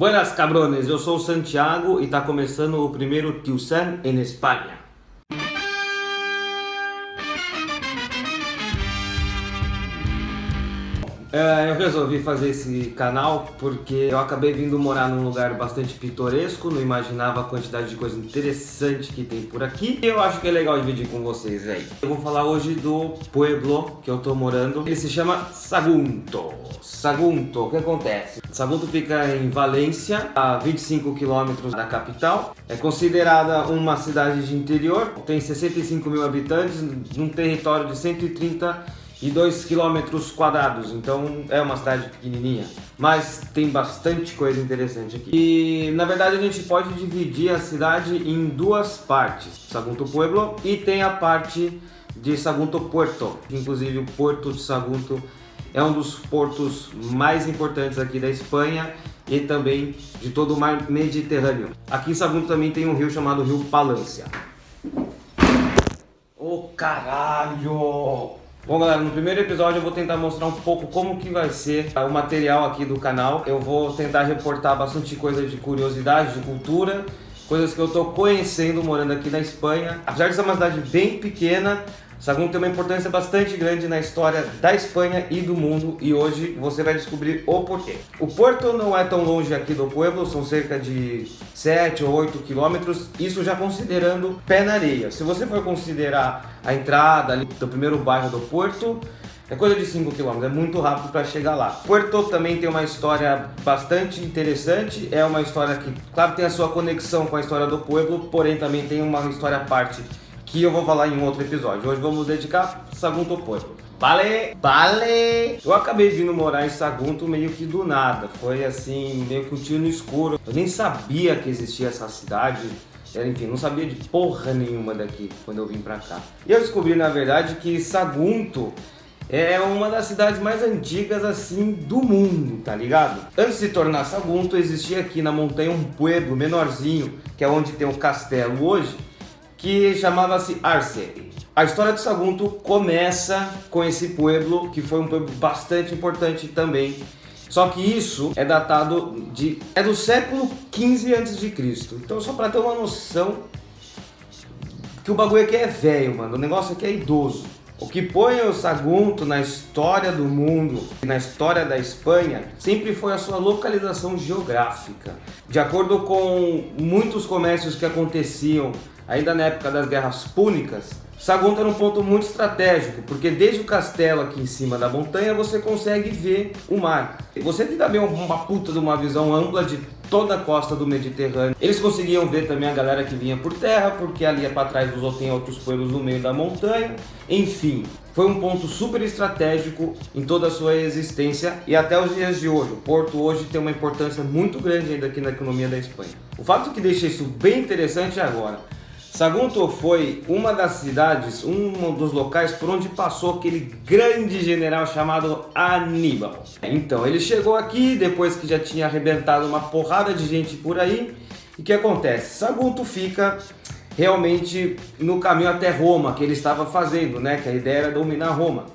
Buenas cabrones, eu sou o Santiago e está começando o primeiro Tio Sam em Espanha. Eu resolvi fazer esse canal porque eu acabei vindo morar num lugar bastante pitoresco, não imaginava a quantidade de coisa interessante que tem por aqui e eu acho que é legal dividir com vocês aí. Eu vou falar hoje do pueblo que eu tô morando, ele se chama Sagunto. Sagunto, o que acontece? Sagunto fica em Valência, a 25 km da capital, é considerada uma cidade de interior, tem 65 mil habitantes, num território de 132 quilômetros quadrados, então é uma cidade pequenininha, mas tem bastante coisa interessante aqui. E na verdade a gente pode dividir a cidade em duas partes, Sagunto Pueblo e tem a parte de Sagunto Puerto, que inclusive o Porto de Sagunto é um dos portos mais importantes aqui da Espanha e também de todo o mar Mediterrâneo. Aqui em Sagunto também tem um rio chamado Rio Palância. Ô caralho! Bom galera, no primeiro episódio eu vou tentar mostrar um pouco como que vai ser o material aqui do canal. Eu vou tentar reportar bastante coisa de curiosidade, de cultura, coisas que eu tô conhecendo morando aqui na Espanha. Apesar de ser uma cidade bem pequena, Sagunto tem uma importância bastante grande na história da Espanha e do mundo e hoje você vai descobrir o porquê. O Porto não é tão longe aqui do pueblo, são cerca de 7 ou 8 quilômetros, isso já considerando pé na areia. Se você for considerar a entrada ali do primeiro bairro do Porto, é coisa de 5 km, é muito rápido para chegar lá. Porto também tem uma história bastante interessante, é uma história que, claro, tem a sua conexão com a história do pueblo, porém também tem uma história à parte que eu vou falar em um outro episódio. Hoje vamos dedicar a Sagunto Pueblo. Vale! Eu acabei vindo morar em Sagunto meio que do nada. Foi assim, meio que um tiro no escuro. Eu nem sabia que existia essa cidade. Enfim, não sabia de porra nenhuma daqui quando eu vim pra cá. E eu descobri, na verdade, que Sagunto é uma das cidades mais antigas assim do mundo, tá ligado? Antes de se tornar Sagunto, existia aqui na montanha um pueblo menorzinho, que é onde tem o castelo hoje, que chamava-se Arce. A história de Sagunto começa com esse pueblo, que foi um pueblo bastante importante também. Só que isso é datado do século XV a.C. Então só para ter uma noção que o bagulho aqui é velho, mano. O negócio aqui é idoso. O que põe o Sagunto na história do mundo e na história da Espanha sempre foi a sua localização geográfica. De acordo com muitos comércios que aconteciam ainda na época das guerras púnicas, Sagunto era um ponto muito estratégico, porque desde o castelo aqui em cima da montanha você consegue ver o mar. Você tem também uma puta de uma visão ampla de toda a costa do Mediterrâneo. Eles conseguiam ver também a galera que vinha por terra, porque ali para trás dos outros tem outros pueblos no meio da montanha. Enfim, foi um ponto super estratégico em toda a sua existência e até os dias de hoje. O porto hoje tem uma importância muito grande ainda aqui na economia da Espanha. O fato que deixa isso bem interessante é agora. Sagunto foi uma das cidades, um dos locais por onde passou aquele grande general chamado Aníbal. Então, ele chegou aqui depois que já tinha arrebentado uma porrada de gente por aí. E o que acontece? Sagunto fica realmente no caminho até Roma, que ele estava fazendo, né? Que a ideia era dominar Roma.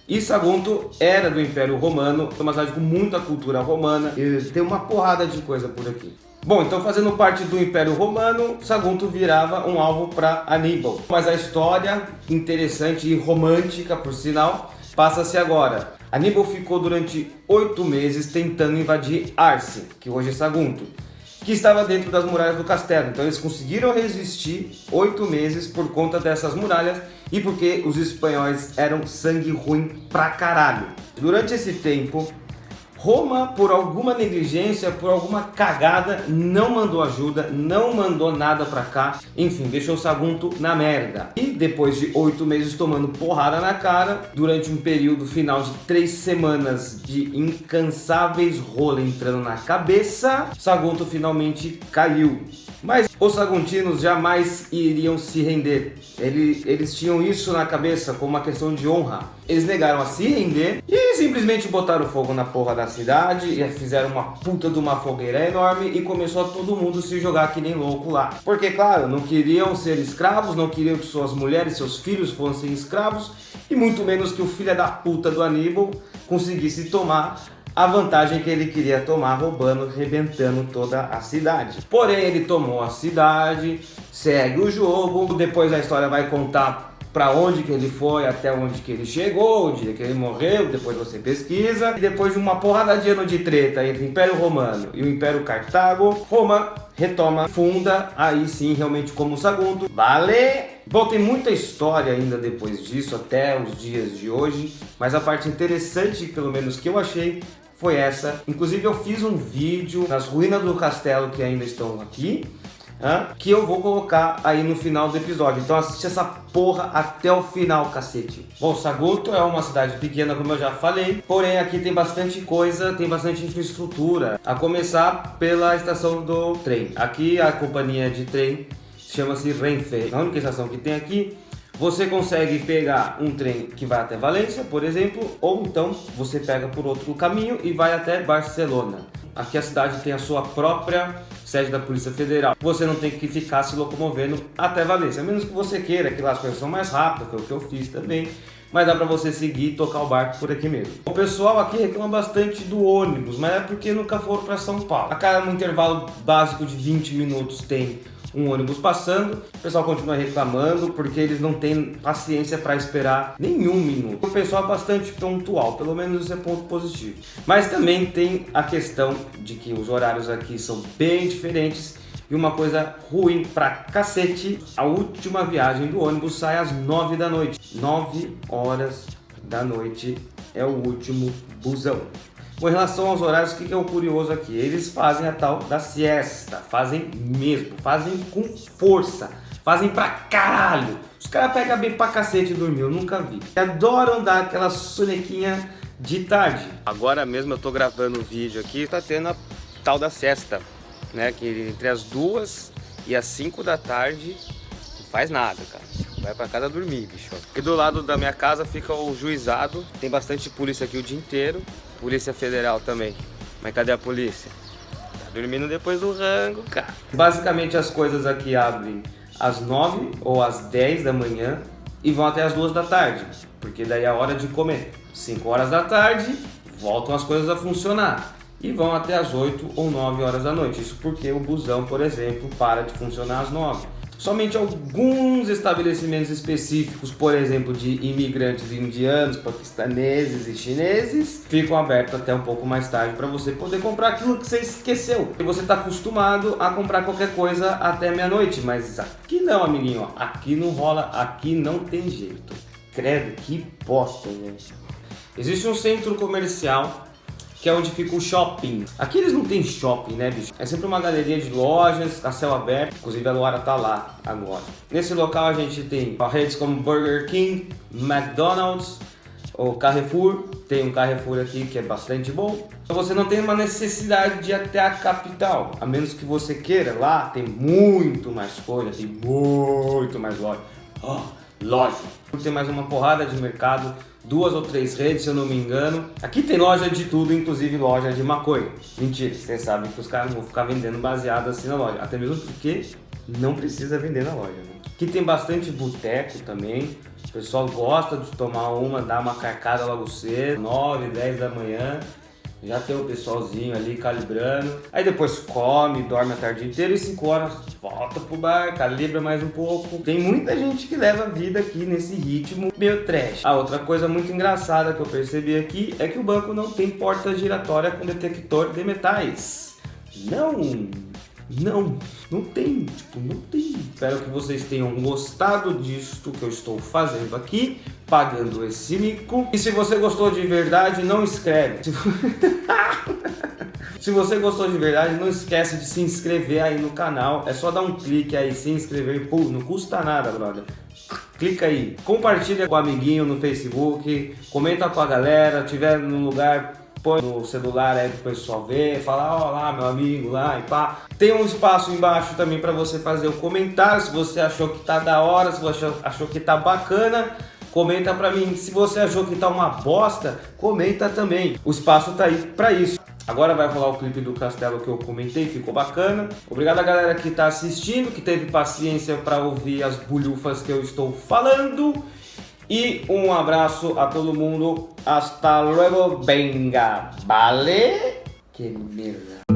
E Sagunto era do Império Romano, é uma cidade com muita cultura romana e tem uma porrada de coisa por aqui. Bom, então fazendo parte do Império Romano, Sagunto virava um alvo para Aníbal. Mas a história interessante e romântica, por sinal, passa-se agora. Aníbal ficou durante 8 meses tentando invadir Arce, que hoje é Sagunto, que estava dentro das muralhas do castelo. Então eles conseguiram resistir 8 meses por conta dessas muralhas e porque os espanhóis eram sangue ruim pra caralho. Durante esse tempo, Roma, por alguma negligência, por alguma cagada, não mandou ajuda, não mandou nada pra cá, enfim, deixou Sagunto na merda. E depois de 8 meses tomando porrada na cara, durante um período final de 3 semanas de incansáveis rola entrando na cabeça, Sagunto finalmente caiu. Mas os saguntinos jamais iriam se render. Eles tinham isso na cabeça como uma questão de honra. Eles negaram a se render e simplesmente botaram fogo na porra da cidade e fizeram uma puta de uma fogueira enorme e começou a todo mundo se jogar que nem louco lá. Porque, claro, não queriam ser escravos, não queriam que suas mulheres, seus filhos fossem escravos e muito menos que o filho da puta do Aníbal conseguisse tomar a vantagem que ele queria tomar roubando, arrebentando toda a cidade. Porém, ele tomou a cidade, segue o jogo, depois a história vai contar para onde que ele foi, até onde que ele chegou, o dia que ele morreu, depois você pesquisa. E depois de uma porrada de ano de treta entre o Império Romano e o Império Cartago, Roma retoma, funda, aí sim, realmente como Sagunto. Vale! Bom, tem muita história ainda depois disso, até os dias de hoje, mas a parte interessante, pelo menos que eu achei, foi essa. Inclusive eu fiz um vídeo nas ruínas do castelo que ainda estão aqui, que eu vou colocar aí no final do episódio. Então assiste essa porra até o final, cacete. Bom, Sagunto é uma cidade pequena, como eu já falei, porém aqui tem bastante coisa, tem bastante infraestrutura. A começar pela estação do trem. Aqui a companhia de trem chama-se Renfe. A única estação que tem aqui, você consegue pegar um trem que vai até Valência, por exemplo, ou então você pega por outro caminho e vai até Barcelona. Aqui a cidade tem a sua própria sede da Polícia Federal. Você não tem que ficar se locomovendo até Valência, a menos que você queira, que lá as coisas são mais rápidas, foi o que eu fiz também. Mas dá pra você seguir e tocar o barco por aqui mesmo. O pessoal aqui reclama bastante do ônibus, mas é porque nunca foram pra São Paulo. A cada intervalo básico de 20 minutos tem um ônibus passando, o pessoal continua reclamando porque eles não têm paciência para esperar nenhum minuto. O pessoal é bastante pontual, pelo menos isso é ponto positivo. Mas também tem a questão de que os horários aqui são bem diferentes e uma coisa ruim pra cacete, a última viagem do ônibus sai às 9 da noite. 9 horas da noite é o último busão. Com relação aos horários, o que é o curioso aqui? Eles fazem a tal da siesta, fazem mesmo, fazem com força, fazem pra caralho. Os caras pegam bem pra cacete e dormir, eu nunca vi. Adoram dar aquela sonequinha de tarde. Agora mesmo eu tô gravando o vídeo aqui, tá tendo a tal da siesta, né? Que entre as 2 e as 5 da tarde não faz nada, cara. Vai pra casa dormir, bicho. E do lado da minha casa fica o juizado, tem bastante polícia aqui o dia inteiro. Polícia Federal também. Mas cadê a polícia? Tá dormindo depois do rango, cara. Basicamente as coisas aqui abrem às 9 ou às 10 da manhã e vão até às 2 da tarde. Porque daí é a hora de comer. 5 horas da tarde, voltam as coisas a funcionar. E vão até às 8 ou 9 horas da noite. Isso porque o busão, por exemplo, para de funcionar às 9. Somente alguns estabelecimentos específicos, por exemplo, de imigrantes indianos, paquistaneses e chineses, ficam abertos até um pouco mais tarde para você poder comprar aquilo que você esqueceu. E você está acostumado a comprar qualquer coisa até meia-noite, mas aqui não, amiguinho. Aqui não rola, aqui não tem jeito. Credo, que bosta, gente. Existe um centro comercial que é onde fica o shopping. Aqui eles não tem shopping, né, bicho? É sempre uma galeria de lojas, a céu aberto. Inclusive a Luara tá lá agora. Nesse local a gente tem redes como Burger King, McDonald's, o Carrefour. Tem um Carrefour aqui que é bastante bom. Então você não tem uma necessidade de ir até a capital, a menos que você queira. Lá tem muito mais coisa, tem muito mais loja. Loja. Tem mais uma porrada de mercado, 2 ou 3 redes, se eu não me engano. Aqui tem loja de tudo, inclusive loja de maconha. Mentira, vocês sabem que os caras não vão ficar vendendo baseado assim na loja. Até mesmo porque não precisa vender na loja, né? Aqui tem bastante boteco também. O pessoal gosta de tomar uma, dar uma carcada logo cedo, 9, 10 da manhã. Já tem o pessoalzinho ali calibrando. Aí depois come, dorme a tarde inteira e 5 horas volta pro bar, calibra mais um pouco. Tem muita gente que leva a vida aqui nesse ritmo meio trash. A outra coisa muito engraçada que eu percebi aqui é que o banco não tem porta giratória com detector de metais. Não tem, não tem. Espero que vocês tenham gostado disto que eu estou fazendo aqui, pagando esse mico. E se você gostou de verdade, não escreve. Se você gostou de verdade, não esquece de se inscrever aí no canal. É só dar um clique aí, se inscrever. Pô, não custa nada, brother. Clica aí. Compartilha com o amiguinho no Facebook. Comenta com a galera. Tiver no lugar, põe no celular aí pro pessoal ver, fala, ó lá, meu amigo lá e pá. Tem um espaço embaixo também para você fazer o comentário, se você achou que tá da hora, se você achou que tá bacana, comenta pra mim. Se você achou que tá uma bosta, comenta também. O espaço tá aí pra isso. Agora vai rolar o clipe do castelo que eu comentei, ficou bacana. Obrigado a galera que tá assistindo, que teve paciência para ouvir as bulhufas que eu estou falando. E um abraço a todo mundo. Hasta luego, venga, vale? Que merda.